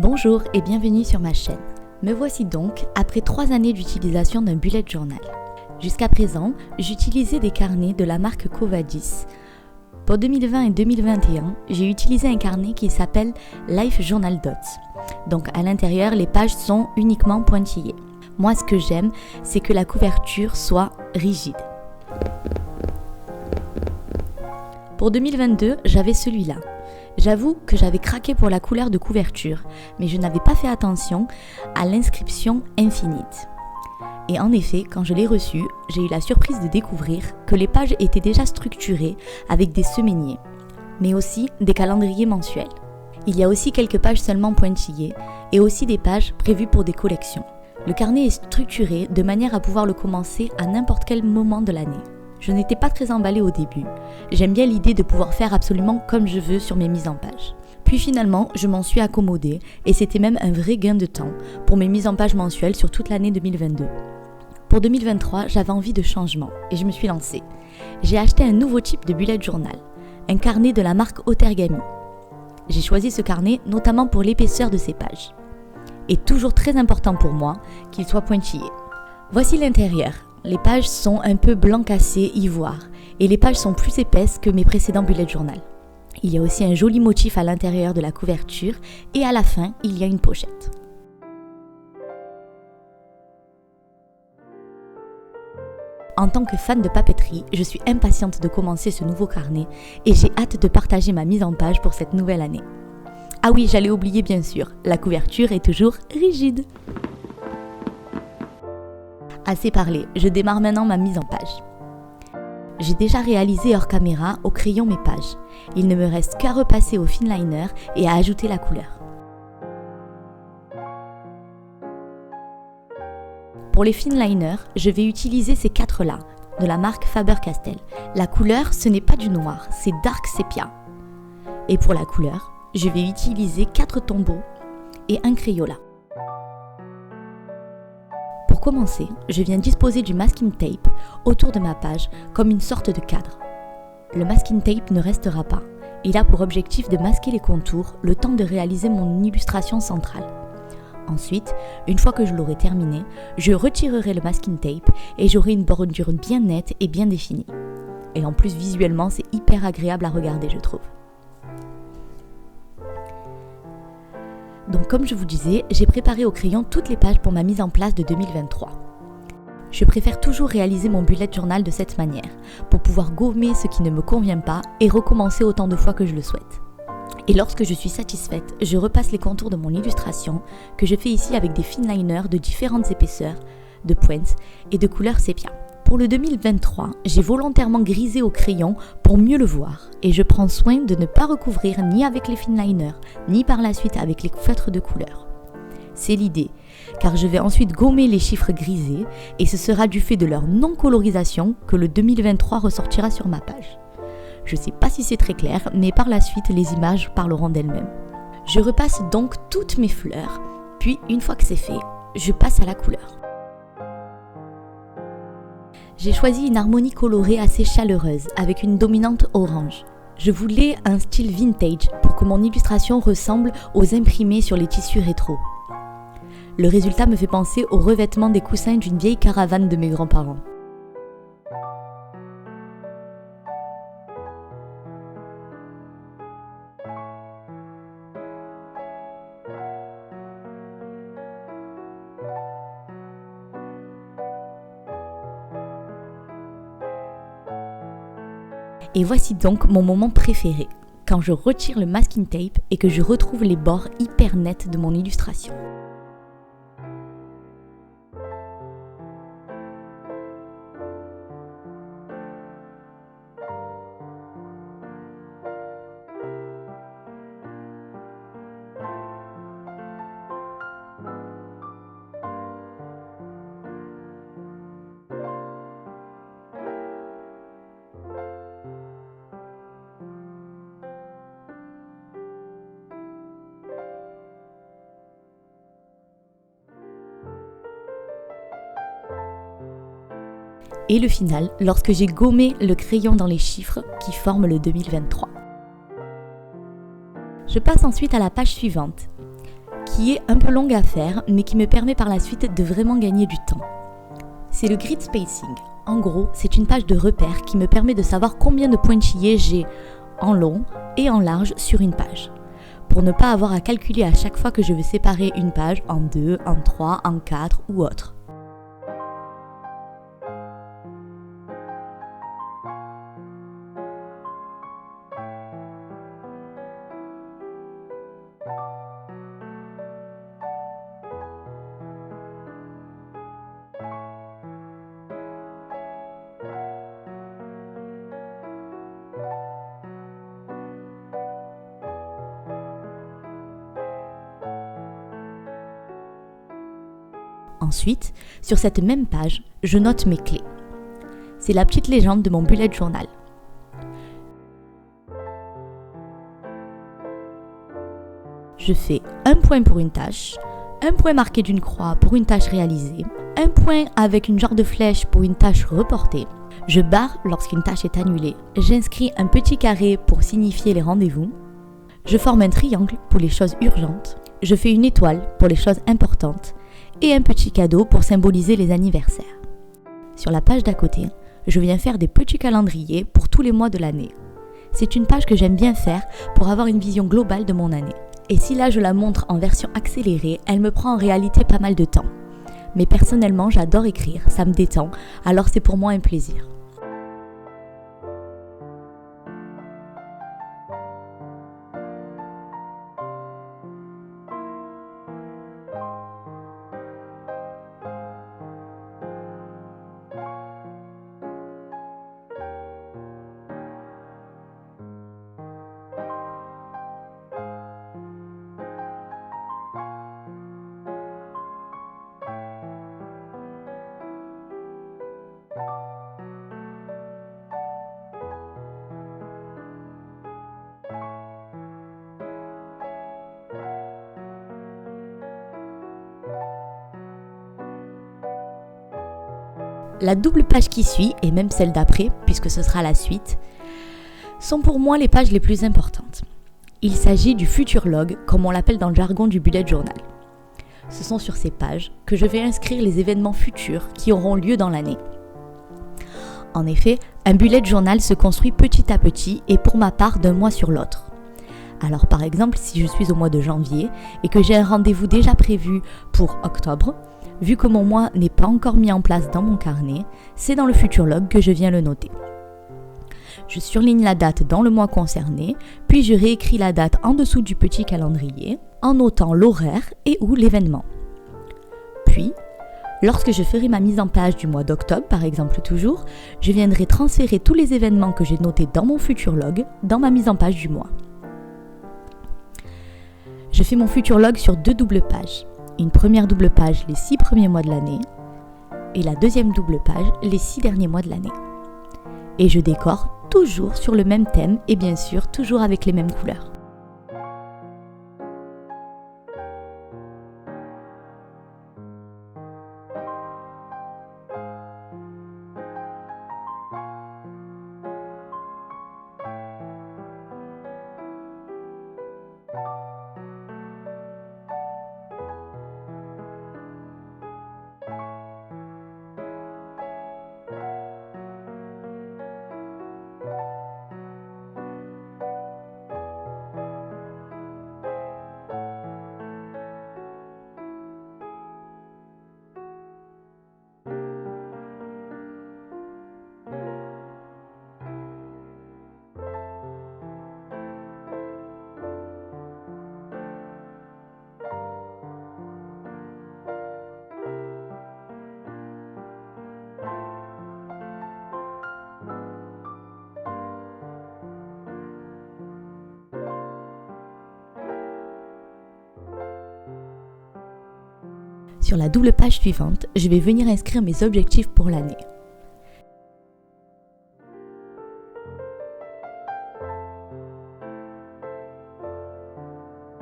Bonjour et bienvenue sur ma chaîne. Me voici donc après 3 années d'utilisation d'un bullet journal. Jusqu'à présent, j'utilisais des carnets de la marque Covadis. Pour 2020 et 2021, j'ai utilisé un carnet qui s'appelle Life Journal Dots. Donc à l'intérieur, les pages sont uniquement pointillées. Moi, ce que j'aime, c'est que la couverture soit rigide. Pour 2022, j'avais celui-là. J'avoue que j'avais craqué pour la couleur de couverture, mais je n'avais pas fait attention à l'inscription Infinite. Et en effet, quand je l'ai reçu, j'ai eu la surprise de découvrir que les pages étaient déjà structurées avec des semainiers, mais aussi des calendriers mensuels. Il y a aussi quelques pages seulement pointillées et aussi des pages prévues pour des collections. Le carnet est structuré de manière à pouvoir le commencer à n'importe quel moment de l'année. Je n'étais pas très emballée au début. J'aime bien l'idée de pouvoir faire absolument comme je veux sur mes mises en page. Puis finalement, je m'en suis accommodée et c'était même un vrai gain de temps pour mes mises en page mensuelles sur toute l'année 2022. Pour 2023, j'avais envie de changement et je me suis lancée. J'ai acheté un nouveau type de bullet journal, un carnet de la marque Otergami. J'ai choisi ce carnet notamment pour l'épaisseur de ses pages. Et toujours très important pour moi qu'il soit pointillé. Voici l'intérieur. Les pages sont un peu blanc cassé ivoire et les pages sont plus épaisses que mes précédents bullet journal. Il y a aussi un joli motif à l'intérieur de la couverture et à la fin, il y a une pochette. En tant que fan de papeterie, je suis impatiente de commencer ce nouveau carnet et j'ai hâte de partager ma mise en page pour cette nouvelle année. Ah oui, j'allais oublier bien sûr, la couverture est toujours rigide. Assez parlé, je démarre maintenant ma mise en page. J'ai déjà réalisé hors caméra au crayon mes pages. Il ne me reste qu'à repasser au finliner et à ajouter la couleur. Pour les finliners, je vais utiliser ces 4-là, de la marque Faber-Castell. La couleur, ce n'est pas du noir, c'est dark sepia. Et pour la couleur, je vais utiliser 4 tombeaux et un Crayola. Pour commencer, je viens disposer du masking tape autour de ma page comme une sorte de cadre. Le masking tape ne restera pas. Il a pour objectif de masquer les contours le temps de réaliser mon illustration centrale. Ensuite, une fois que je l'aurai terminé, je retirerai le masking tape et j'aurai une bordure bien nette et bien définie. Et en plus, visuellement, c'est hyper agréable à regarder, je trouve. Donc comme je vous disais, j'ai préparé au crayon toutes les pages pour ma mise en place de 2023. Je préfère toujours réaliser mon bullet journal de cette manière, pour pouvoir gommer ce qui ne me convient pas et recommencer autant de fois que je le souhaite. Et lorsque je suis satisfaite, je repasse les contours de mon illustration, que je fais ici avec des finliners de différentes épaisseurs, de pointes et de couleurs sépia. Pour le 2023, j'ai volontairement grisé au crayon pour mieux le voir et je prends soin de ne pas recouvrir ni avec les finliners, ni par la suite avec les feutres de couleur. C'est l'idée, car je vais ensuite gommer les chiffres grisés et ce sera du fait de leur non-colorisation que le 2023 ressortira sur ma page. Je ne sais pas si c'est très clair, mais par la suite, les images parleront d'elles-mêmes. Je repasse donc toutes mes fleurs, puis une fois que c'est fait, je passe à la couleur. J'ai choisi une harmonie colorée assez chaleureuse avec une dominante orange. Je voulais un style vintage pour que mon illustration ressemble aux imprimés sur les tissus rétro. Le résultat me fait penser au revêtement des coussins d'une vieille caravane de mes grands-parents. Et voici donc mon moment préféré, quand je retire le masking tape et que je retrouve les bords hyper nets de mon illustration. et le final lorsque j'ai gommé le crayon dans les chiffres qui forment le 2023. Je passe ensuite à la page suivante, qui est un peu longue à faire, mais qui me permet par la suite de vraiment gagner du temps. C'est le grid spacing. En gros, c'est une page de repère qui me permet de savoir combien de pointillés j'ai en long et en large sur une page, pour ne pas avoir à calculer à chaque fois que je veux séparer une page en 2, en 3, en 4 ou autre. Ensuite, sur cette même page, je note mes clés. C'est la petite légende de mon bullet journal. Je fais un point pour une tâche, un point marqué d'une croix pour une tâche réalisée, un point avec une genre de flèche pour une tâche reportée. Je barre lorsqu'une tâche est annulée, j'inscris un petit carré pour signifier les rendez-vous, je forme un triangle pour les choses urgentes, je fais une étoile pour les choses importantes, et un petit cadeau pour symboliser les anniversaires. Sur la page d'à côté, je viens faire des petits calendriers pour tous les mois de l'année. C'est une page que j'aime bien faire pour avoir une vision globale de mon année. Et si là je la montre en version accélérée, elle me prend en réalité pas mal de temps. Mais personnellement, j'adore écrire, ça me détend, alors c'est pour moi un plaisir. La double page qui suit, et même celle d'après, puisque ce sera la suite, sont pour moi les pages les plus importantes. Il s'agit du futur log, comme on l'appelle dans le jargon du bullet journal. Ce sont sur ces pages que je vais inscrire les événements futurs qui auront lieu dans l'année. En effet, un bullet journal se construit petit à petit et pour ma part d'un mois sur l'autre. Alors par exemple, si je suis au mois de janvier et que j'ai un rendez-vous déjà prévu pour octobre, vu que mon mois n'est pas encore mis en place dans mon carnet, c'est dans le futur log que je viens le noter. Je surligne la date dans le mois concerné, puis je réécris la date en dessous du petit calendrier, en notant l'horaire et ou l'événement. Puis, lorsque je ferai ma mise en page du mois d'octobre, par exemple toujours, je viendrai transférer tous les événements que j'ai notés dans mon futur log dans ma mise en page du mois. Je fais mon futur log sur 2 doubles pages. Une première double page les 6 premiers mois de l'année et la deuxième double page les 6 derniers mois de l'année. Et je décore toujours sur le même thème et bien sûr toujours avec les mêmes couleurs. Sur la double page suivante, je vais venir inscrire mes objectifs pour l'année.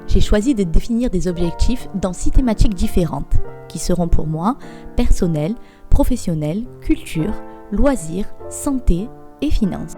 J'ai choisi de définir des objectifs dans 6 thématiques différentes, qui seront pour moi personnel, professionnel, culture, loisirs, santé et finances.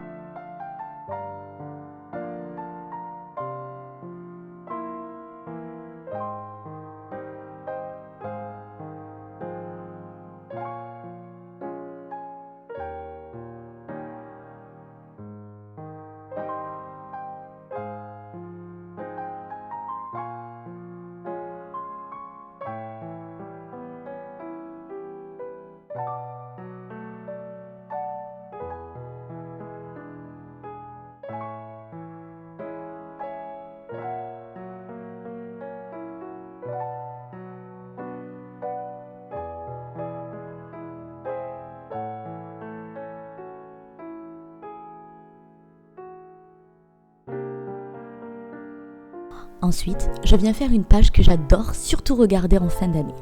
Ensuite, je viens faire une page que j'adore surtout regarder en fin d'année.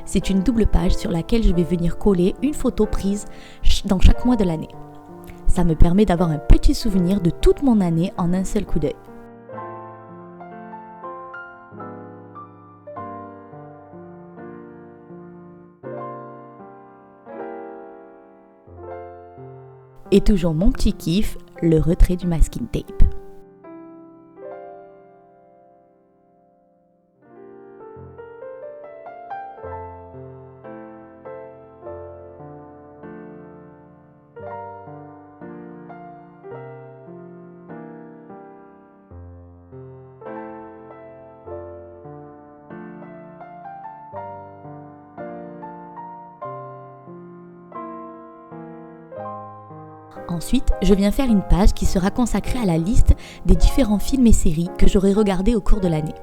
C'est une double page sur laquelle je vais venir coller une photo prise dans chaque mois de l'année. Ça me permet d'avoir un petit souvenir de toute mon année en un seul coup d'œil. Et toujours mon petit kiff, le retrait du masking tape. Ensuite, je viens faire une page qui sera consacrée à la liste des différents films et séries que j'aurai regardés au cours de l'année.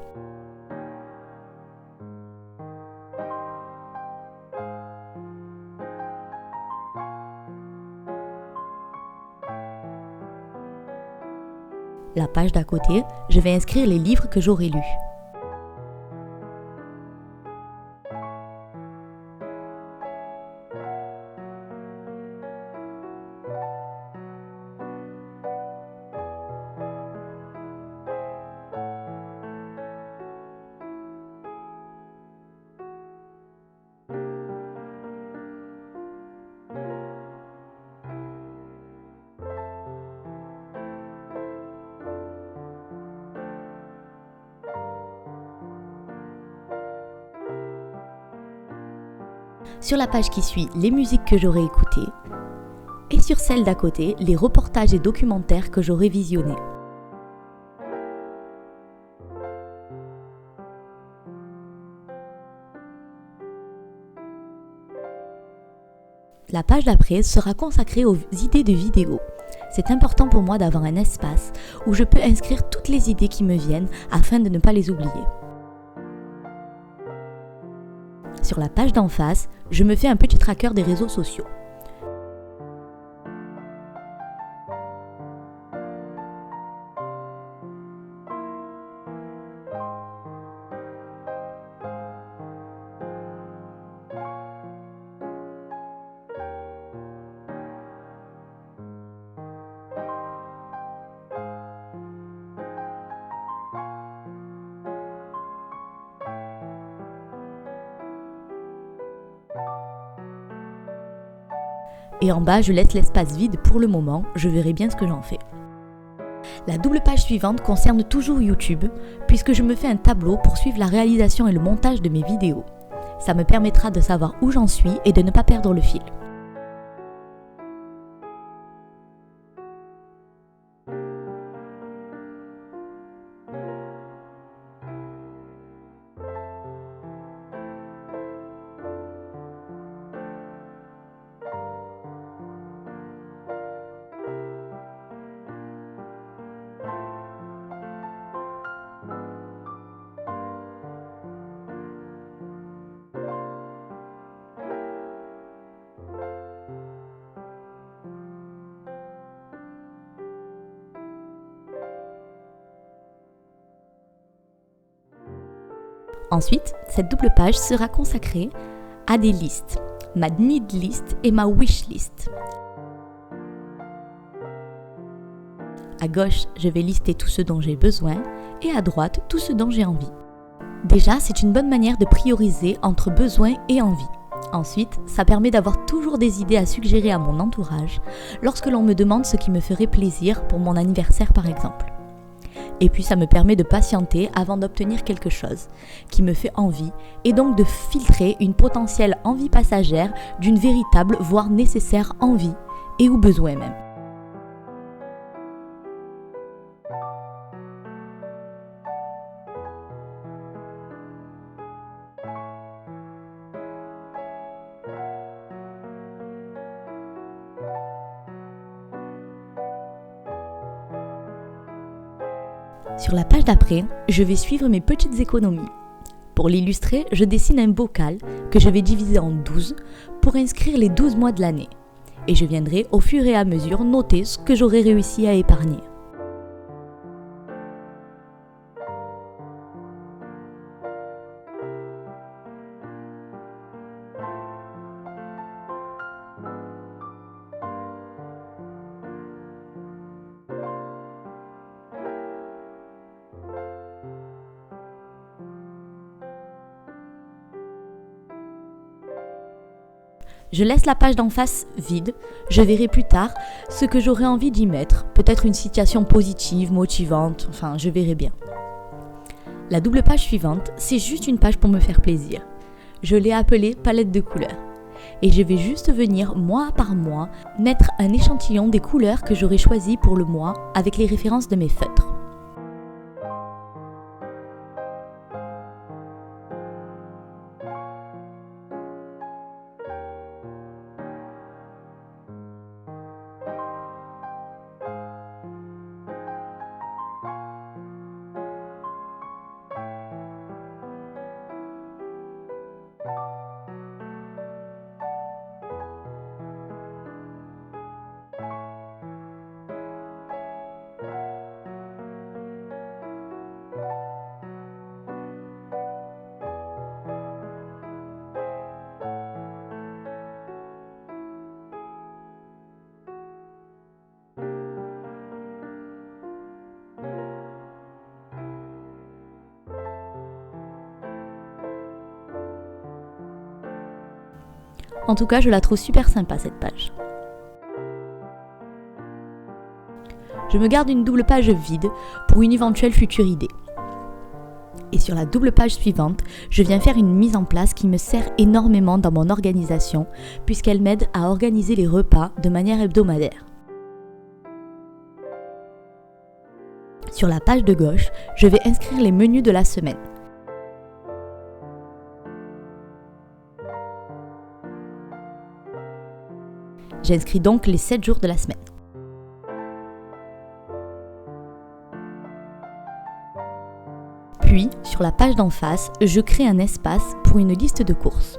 La page d'à côté, je vais inscrire les livres que j'aurai lus. Sur la page qui suit, les musiques que j'aurai écoutées. Et sur celle d'à côté, les reportages et documentaires que j'aurai visionnés. La page d'après sera consacrée aux idées de vidéos. C'est important pour moi d'avoir un espace où je peux inscrire toutes les idées qui me viennent afin de ne pas les oublier. Sur la page d'en face, je me fais un petit tracker des réseaux sociaux. Et en bas, je laisse l'espace vide pour le moment, je verrai bien ce que j'en fais. La double page suivante concerne toujours YouTube, puisque je me fais un tableau pour suivre la réalisation et le montage de mes vidéos. Ça me permettra de savoir où j'en suis et de ne pas perdre le fil. Ensuite, cette double page sera consacrée à des listes, ma need list et ma wish list. À gauche, je vais lister tout ce dont j'ai besoin et à droite, tout ce dont j'ai envie. Déjà, c'est une bonne manière de prioriser entre besoin et envie. Ensuite, ça permet d'avoir toujours des idées à suggérer à mon entourage lorsque l'on me demande ce qui me ferait plaisir pour mon anniversaire par exemple. Et puis ça me permet de patienter avant d'obtenir quelque chose qui me fait envie et donc de filtrer une potentielle envie passagère d'une véritable voire nécessaire envie et ou besoin même. Sur la page d'après, je vais suivre mes petites économies. Pour l'illustrer, je dessine un bocal que je vais diviser en 12 pour inscrire les 12 mois de l'année. Et je viendrai au fur et à mesure noter ce que j'aurai réussi à épargner. Je laisse la page d'en face vide, je verrai plus tard ce que j'aurai envie d'y mettre, peut-être une citation positive, motivante, enfin je verrai bien. La double page suivante, c'est juste une page pour me faire plaisir. Je l'ai appelée palette de couleurs. Et je vais juste venir, mois par mois, mettre un échantillon des couleurs que j'aurai choisies pour le mois avec les références de mes feutres. En tout cas, je la trouve super sympa cette page. Je me garde une double page vide pour une éventuelle future idée. Et sur la double page suivante, je viens faire une mise en place qui me sert énormément dans mon organisation puisqu'elle m'aide à organiser les repas de manière hebdomadaire. Sur la page de gauche, je vais inscrire les menus de la semaine. J'inscris donc les 7 jours de la semaine. Puis, sur la page d'en face, je crée un espace pour une liste de courses.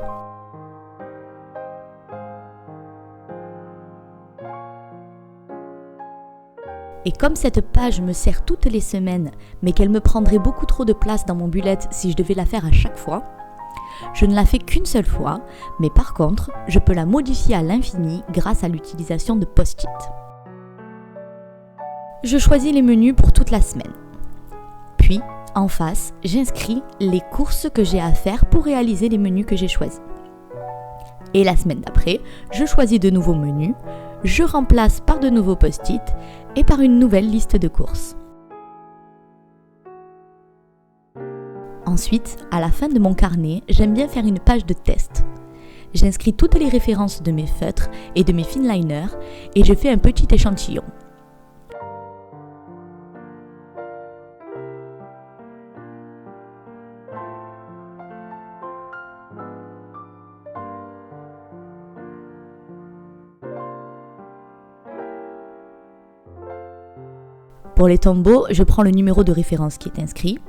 Et comme cette page me sert toutes les semaines, mais qu'elle me prendrait beaucoup trop de place dans mon bullet si je devais la faire à chaque fois, je ne la fais qu'une seule fois, mais par contre, je peux la modifier à l'infini grâce à l'utilisation de post-it. Je choisis les menus pour toute la semaine. Puis, en face, j'inscris les courses que j'ai à faire pour réaliser les menus que j'ai choisis. Et la semaine d'après, je choisis de nouveaux menus, je remplace par de nouveaux post-it et par une nouvelle liste de courses. Ensuite, à la fin de mon carnet, j'aime bien faire une page de test. J'inscris toutes les références de mes feutres et de mes finliners et je fais un petit échantillon. Pour les tombeaux, je prends le numéro de référence qui est inscrit.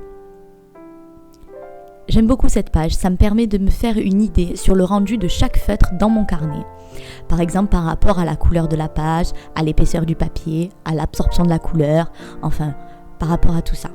J'aime beaucoup cette page, ça me permet de me faire une idée sur le rendu de chaque feutre dans mon carnet. Par exemple par rapport à la couleur de la page, à l'épaisseur du papier, à l'absorption de la couleur, enfin par rapport à tout ça.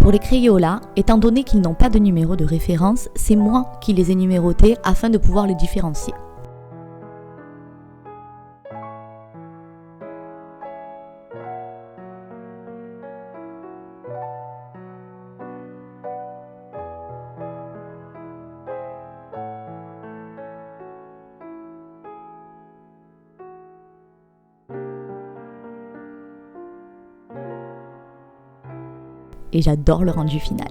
Pour les Crayolas, étant donné qu'ils n'ont pas de numéro de référence, c'est moi qui les ai numérotés afin de pouvoir les différencier. Et j'adore le rendu final.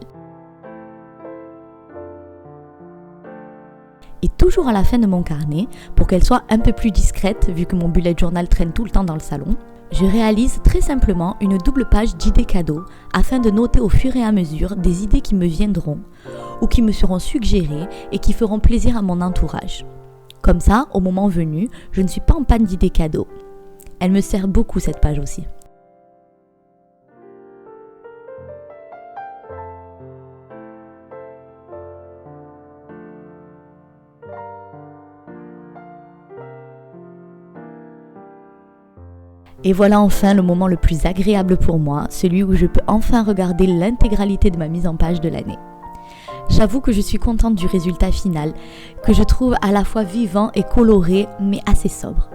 Et toujours à la fin de mon carnet, pour qu'elle soit un peu plus discrète vu que mon bullet journal traîne tout le temps dans le salon, je réalise très simplement une double page d'idées cadeaux afin de noter au fur et à mesure des idées qui me viendront ou qui me seront suggérées et qui feront plaisir à mon entourage. Comme ça, au moment venu, je ne suis pas en panne d'idées cadeaux. Elle me sert beaucoup cette page aussi. Et voilà enfin le moment le plus agréable pour moi, celui où je peux enfin regarder l'intégralité de ma mise en page de l'année. J'avoue que je suis contente du résultat final, que je trouve à la fois vivant et coloré, mais assez sobre.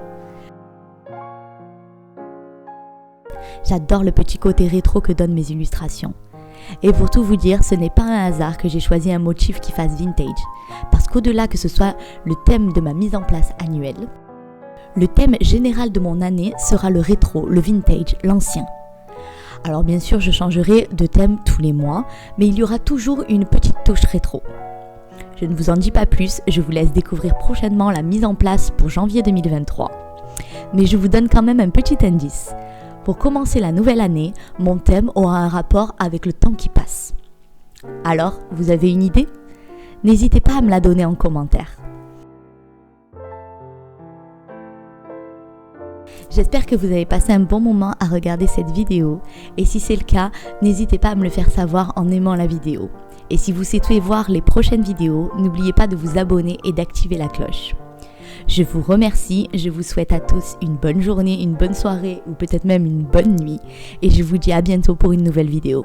J'adore le petit côté rétro que donnent mes illustrations. Et pour tout vous dire, ce n'est pas un hasard que j'ai choisi un motif qui fasse vintage, parce qu'au-delà que ce soit le thème de ma mise en place annuelle, le thème général de mon année sera le rétro, le vintage, l'ancien. Alors bien sûr, je changerai de thème tous les mois, mais il y aura toujours une petite touche rétro. Je ne vous en dis pas plus, je vous laisse découvrir prochainement la mise en place pour janvier 2023. Mais je vous donne quand même un petit indice. Pour commencer la nouvelle année, mon thème aura un rapport avec le temps qui passe. Alors, vous avez une idée ? N'hésitez pas à me la donner en commentaire. J'espère que vous avez passé un bon moment à regarder cette vidéo et si c'est le cas, n'hésitez pas à me le faire savoir en aimant la vidéo. Et si vous souhaitez voir les prochaines vidéos, n'oubliez pas de vous abonner et d'activer la cloche. Je vous remercie, je vous souhaite à tous une bonne journée, une bonne soirée ou peut-être même une bonne nuit et je vous dis à bientôt pour une nouvelle vidéo.